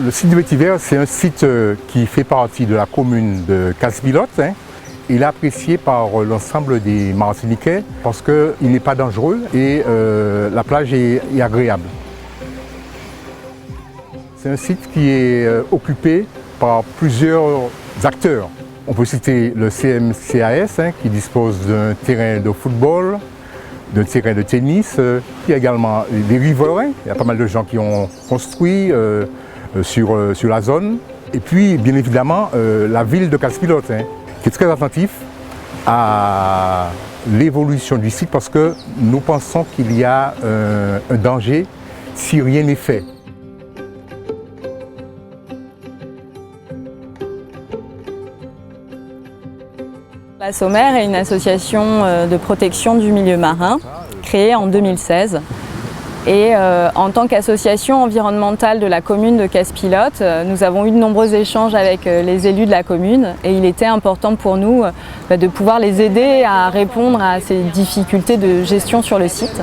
Le site de Vétiver, c'est un site qui fait partie de la commune de Casse-Pilote. Il est apprécié par l'ensemble des Martiniquais parce qu'il n'est pas dangereux et la plage est agréable. C'est un site qui est occupé par plusieurs acteurs. On peut citer le CMCAS qui dispose d'un terrain de football, d'un terrain de tennis. Il y a également des riverains. Il y a pas mal de gens qui ont construit sur la zone. Et puis, bien évidemment, la ville de Casse-Pilote qui est très attentif à l'évolution du site parce que nous pensons qu'il y a un danger si rien n'est fait. La Sommer est une association de protection du milieu marin créée en 2016. Et en tant qu'association environnementale de la commune de Casse-Pilote, nous avons eu de nombreux échanges avec les élus de la commune et il était important pour nous de pouvoir les aider à répondre à ces difficultés de gestion sur le site.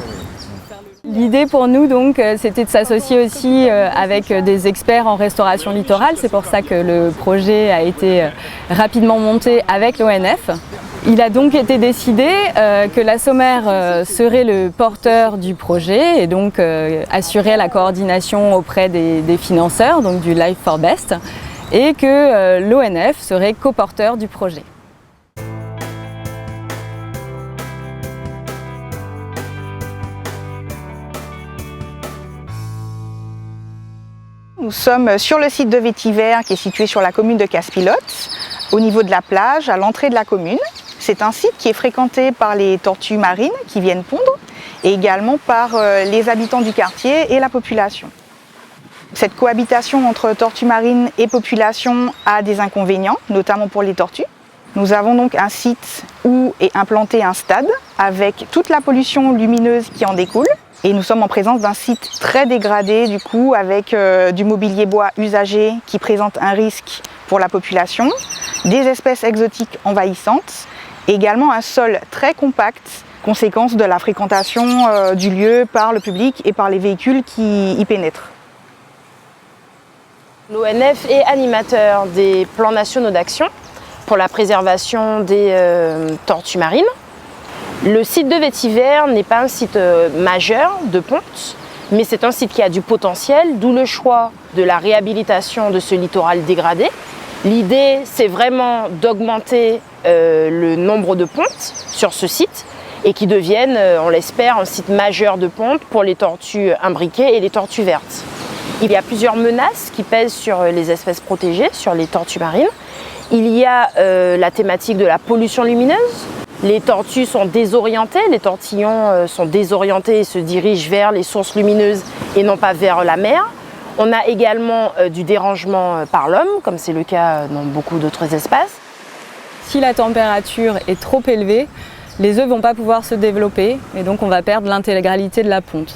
L'idée pour nous donc c'était de s'associer aussi avec des experts en restauration littorale, c'est pour ça que le projet a été rapidement monté avec l'ONF. Il a donc été décidé que la Sommer serait le porteur du projet et donc assurer la coordination auprès des financeurs, donc du Life for Best, et que l'ONF serait coporteur du projet. Nous sommes sur le site de Vétiver qui est situé sur la commune de Casse-Pilote, au niveau de la plage, à l'entrée de la commune. C'est un site qui est fréquenté par les tortues marines qui viennent pondre et également par les habitants du quartier et la population. Cette cohabitation entre tortues marines et population a des inconvénients, notamment pour les tortues. Nous avons donc un site où est implanté un stade avec toute la pollution lumineuse qui en découle. Et nous sommes en présence d'un site très dégradé du coup avec du mobilier bois usagé qui présente un risque pour la population, des espèces exotiques envahissantes, et également un sol très compact, conséquence de la fréquentation du lieu par le public et par les véhicules qui y pénètrent. L'ONF est animateur des plans nationaux d'action pour la préservation des tortues marines. Le site de Vétiver n'est pas un site majeur de ponte, mais c'est un site qui a du potentiel, d'où le choix de la réhabilitation de ce littoral dégradé. L'idée, c'est vraiment d'augmenter le nombre de pontes sur ce site et qui devienne, on l'espère, un site majeur de ponte pour les tortues imbriquées et les tortues vertes. Il y a plusieurs menaces qui pèsent sur les espèces protégées, sur les tortues marines. Il y a la thématique de la pollution lumineuse. Les tortues sont désorientées, les tortillons sont désorientés et se dirigent vers les sources lumineuses et non pas vers la mer. On a également du dérangement par l'homme, comme c'est le cas dans beaucoup d'autres espaces. Si la température est trop élevée, les œufs ne vont pas pouvoir se développer et donc on va perdre l'intégralité de la ponte.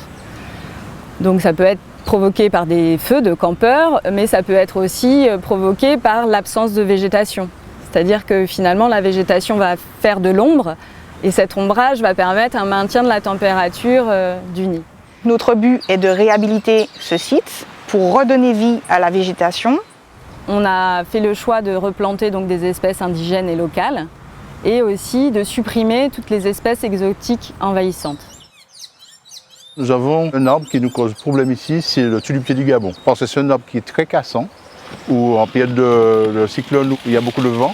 Donc ça peut être provoqué par des feux de campeurs, mais ça peut être aussi provoqué par l'absence de végétation. C'est-à-dire que finalement la végétation va faire de l'ombre et cet ombrage va permettre un maintien de la température du nid. Notre but est de réhabiliter ce site pour redonner vie à la végétation. On a fait le choix de replanter donc des espèces indigènes et locales et aussi de supprimer toutes les espèces exotiques envahissantes. Nous avons un arbre qui nous cause problème ici, c'est le tulipier du Gabon. Parce que c'est un arbre qui est très cassant, où en période de cyclone, où il y a beaucoup de vent,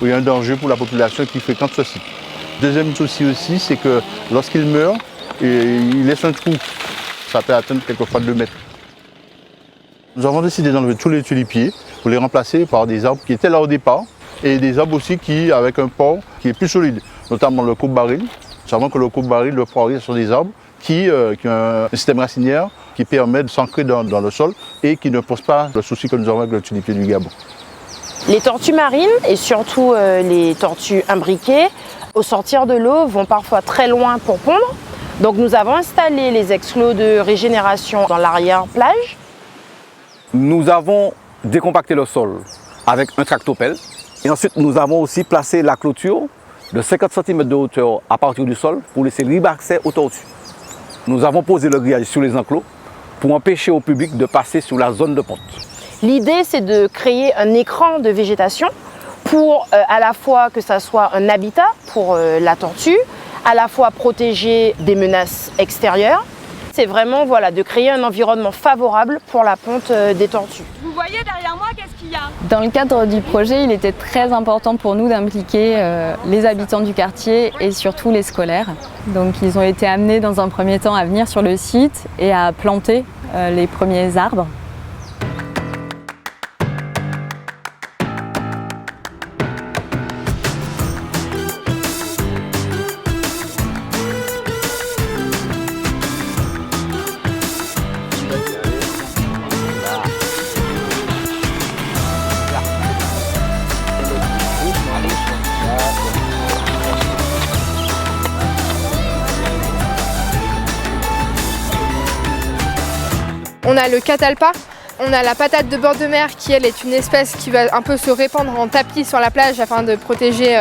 où il y a un danger pour la population qui fréquente ce site. Deuxième souci aussi, c'est que lorsqu'il meurt, il laisse un trou. Ça peut atteindre quelquefois 2 mètres. Nous avons décidé d'enlever tous les tulipiers pour les remplacer par des arbres qui étaient là au départ et des arbres aussi avec un port qui est plus solide, notamment le coupe-baril. Nous savons que le coupe-baril, le poirier sont des arbres qui ont un système racinaire qui permet de s'ancrer dans le sol et qui ne pose pas le souci que nous avons avec le tulipier du Gabon. Les tortues marines et surtout les tortues imbriquées, au sortir de l'eau, vont parfois très loin pour pondre. Donc nous avons installé les exclos de régénération dans l'arrière-plage. Nous avons décompacté le sol avec un tractopelle et ensuite nous avons aussi placé la clôture de 50 cm de hauteur à partir du sol pour laisser libre accès aux tortues. Nous avons posé le grillage sur les enclos pour empêcher au public de passer sur la zone de ponte. L'idée, c'est de créer un écran de végétation pour à la fois que ça soit un habitat pour la tortue, à la fois protéger des menaces extérieures. C'est vraiment de créer un environnement favorable pour la ponte des tortues. Vous voyez derrière moi, qu'est-ce qu'il y a? Dans le cadre du projet, il était très important pour nous d'impliquer les habitants du quartier et surtout les scolaires. Donc ils ont été amenés dans un premier temps à venir sur le site et à planter les premiers arbres. On a le catalpa, on a la patate de bord de mer qui elle est une espèce qui va un peu se répandre en tapis sur la plage afin de protéger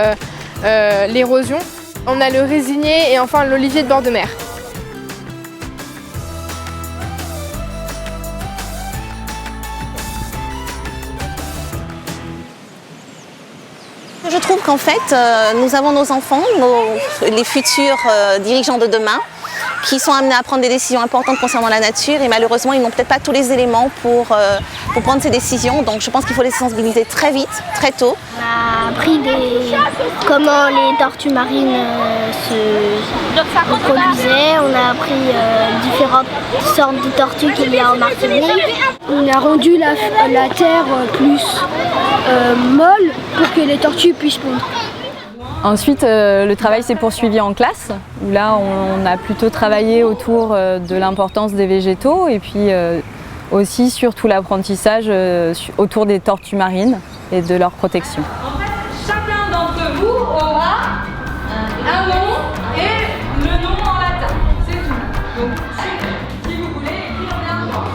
l'érosion. On a le résinier et enfin l'olivier de bord de mer. Je trouve qu'en fait, nous avons nos enfants, les futurs dirigeants de demain, qui sont amenés à prendre des décisions importantes concernant la nature et malheureusement, ils n'ont peut-être pas tous les éléments pour prendre ces décisions. Donc je pense qu'il faut les sensibiliser très vite, très tôt. On a appris comment les tortues marines se reproduisaient, on a appris différentes sortes de tortues qu'il y a en Martinique. On a rendu la terre plus molle pour que les tortues puissent pondre. Ensuite, le travail s'est poursuivi en classe, où là on a plutôt travaillé autour de l'importance des végétaux et puis aussi sur tout l'apprentissage autour des tortues marines et de leur protection. En fait, chacun d'entre vous aura un nom et le nom en latin, c'est tout. Donc si vous voulez écrire bien devant.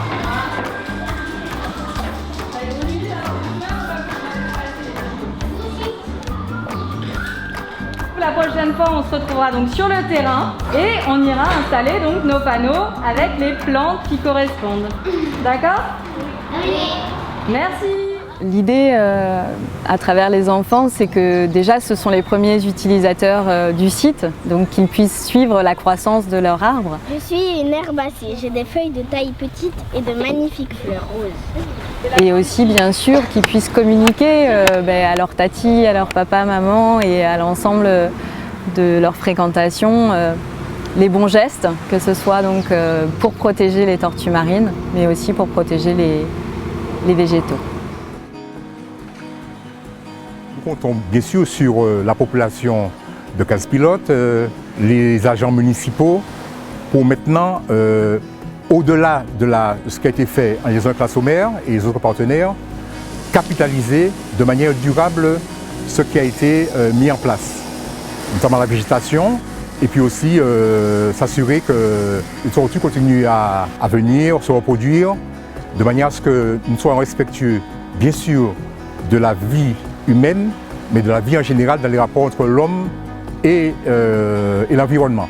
La prochaine fois, on se retrouvera donc sur le terrain et on ira installer donc nos panneaux avec les plantes qui correspondent. D'accord? Oui. Merci. L'idée à travers les enfants, c'est que déjà ce sont les premiers utilisateurs du site, donc qu'ils puissent suivre la croissance de leur arbre. Je suis une herbacée, j'ai des feuilles de taille petite et de magnifiques fleurs roses. Et aussi bien sûr qu'ils puissent communiquer à leur tati, à leur papa, maman et à l'ensemble de leur fréquentation les bons gestes, que ce soit donc pour protéger les tortues marines, mais aussi pour protéger les végétaux. Nous comptons bien sûr sur la population de Casse-Pilote, les agents municipaux, pour maintenant, au-delà de ce qui a été fait en liaison avec la Sommaire et les autres partenaires, capitaliser de manière durable ce qui a été mis en place, notamment la végétation, et puis aussi s'assurer que les tortues continuent à venir, se reproduire, de manière à ce que nous soyons respectueux, bien sûr, de la vie humaine, mais de la vie en général dans les rapports entre l'homme et l'environnement.